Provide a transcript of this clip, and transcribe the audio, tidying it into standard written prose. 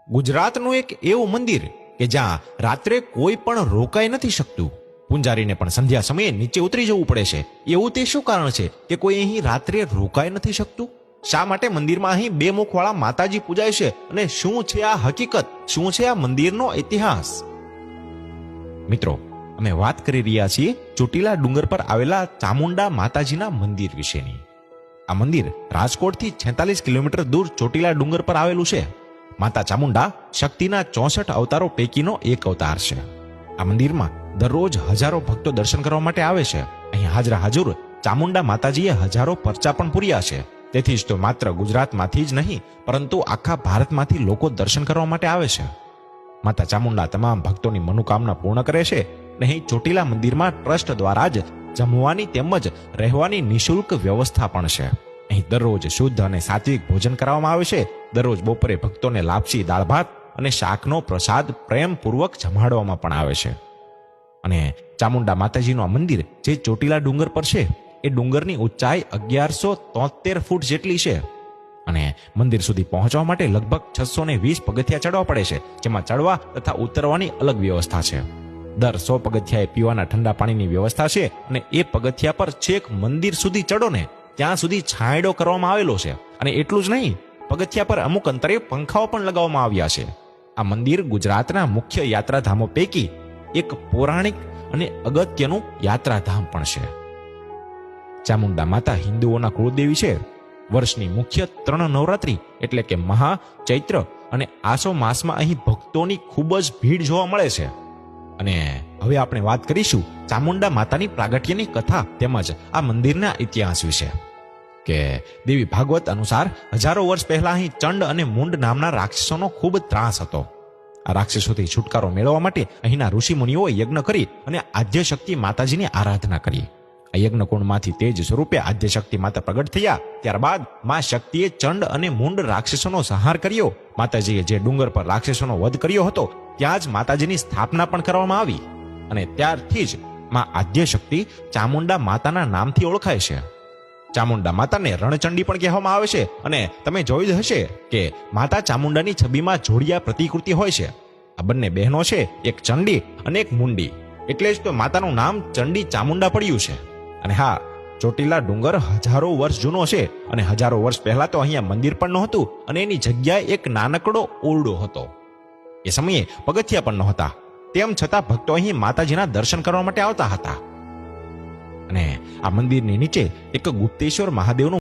ગુજરાતનું એક એવું મંદિર કે જ્યાં રાત્રે કોઈ પણ રોકાઈ નથી શકતું. પૂંજારીને પણ સંધ્યા સમયે નીચે ઉતરી જવું પડે છે. એવું તે શું કારણ છે કે કોઈ અહીં રાત્રે રોકાઈ નથી શકતું? શા માટે મંદિરમાં અહીં બે મુખવાળા માતાજી પૂજાય છે? અને શું છે આ હકીકત? શું છે આ મંદિરનો ઇતિહાસ? મિત્રો, અમે વાત કરી રહ્યા છીએ ચોટીલા ડુંગર પર આવેલા ચામુંડા માતાજીના મંદિર વિશેની. આ મંદિર રાજકોટથી 46 કિલોમીટર દૂર ચોટીલા ડુંગર પર આવેલું છે. માતા ચામુંડા શક્તિના 64 અવતારો પૈકીનો એક અવતાર છે. આ મંદિરમાં દરરોજ હજારો ભક્તો દર્શન કરવા માટે આવે છે. અહીં હાજર ચામુંડા માતાજીએ હજારો પરચા પણ પૂર્યા છે. તેથી જ તો માત્ર ગુજરાતમાંથી જ નહીં પરંતુ આખા ભારતમાંથી લોકો દર્શન કરવા માટે આવે છે. માતા ચામુંડા તમામ ભક્તોની મનોકામના પૂર્ણ કરે છે. અને અહીં ચોટીલા મંદિરમાં ટ્રસ્ટ દ્વારા જ જમવાની તેમજ રહેવાની નિઃશુલ્ક વ્યવસ્થા પણ છે. અહીં દરરોજ શુદ્ધ અને સાત્વિક ભોજન કરવામાં આવે છે. દરરોજ બપોરે ભક્તોને લાપસી, દાળ ભાત અને શાકનો પ્રસાદ પ્રેમપૂર્વક જમાડવામાં પણ આવે છે. અને ચામુંડા માતાજીનું આ મંદિર જે ચોટીલા ડુંગર પર છે એ ડુંગરની ઊંચાઈ 1173 ફૂટ જેટલી છે. અને મંદિર સુધી પહોંચવા માટે લગભગ 620 પગથિયા ચડવા પડે છે, જેમાં ચડવા તથા ઉતરવાની અલગ વ્યવસ્થા છે. દર 100 પગથિયાએ પીવાના ઠંડા પાણીની વ્યવસ્થા છે. અને એ પગથિયા પર છેક મંદિર સુધી ચડો ને ત્યાં સુધી છાંયડો કરવામાં આવેલો છે. અને એટલું જ નહીં, પગથિયા પર અમુક અંતરે પંખાઓ પણ લગાવવામાં આવ્યા છે. આ મંદિર ગુજરાતના મુખ્ય યાત્રાધામો પૈકી એક પૌરાણિક અને અગત્યનું યાત્રાધામ પણ છે. ચામુંડા માતા હિન્દુઓના કુળદેવી છે. વર્ષની મુખ્ય 3 નવરાત્રી એટલે કે મહા, ચૈત્ર અને આસો માસમાં અહીં ભક્તોની ખૂબ જ ભીડ જોવા મળે છે. અને હવે આપણે વાત કરીશું ચામુંડા માતાની પ્રાગટ્યની કથા તેમજ આ મંદિરના ઇતિહાસ વિશે. કે દેવી ભાગવત અનુસાર હજારો વર્ષ પહેલા અહીં ચંડ અને મુંડ નામના રાક્ષસોનો ખૂબ ત્રાસ હતો. આ રાક્ષસોથી છુટકારો મેળવવા માટે અહીંના ઋષિમુનિઓએ યજ્ઞ કરી અને આદ્યશક્તિ માતાજીની આરાધના કરી. આ યજ્ઞકુંડમાંથી તેજ સ્વરૂપે આદ્યશક્તિ માતા પ્રગટ થયા. ત્યારબાદ મા શક્તિએ ચંડ અને મુંડ રાક્ષસોનો સંહાર કર્યો. માતાજીએ જે ડુંગર પર રાક્ષસોનો વધ કર્યો હતો ત્યાં જ માતાજીની સ્થાપના પણ કરવામાં આવી. અને ત્યારથી જ મા આદ્યશક્તિ ચામુંડા માતાના નામથી ઓળખાય છે. ચામુંડા માતાને રણચંડી પણ કહેવામાં આવે છે. અને તમે જોયું જ હશે કે માતા ચામુંડાની છબીમાં જોડિયા પ્રતિકૃતિ હોય છે. આ બંને બહેનો છે, એક ચંડી અને એક મુંડી. એટલે જ તો માતાનું નામ ચંડી ચામુંડા પડ્યું છે. અને હા, ચોટીલા ડુંગર હજારો વર્ષ જૂનો છે. અને હજારો વર્ષ પહેલા તો અહીંયા મંદિર પણ નહોતું અને એની જગ્યાએ એક નાનકડો ઓરડો હતો. એ સમયે પગથિયા પણ નહોતા. તેમ છતાં ભક્તો અહીં માતાજીના દર્શન કરવા માટે આવતા હતા. અને આ મંદિરની નીચે એક ગુપ્તેશ્વર મહાદેવનું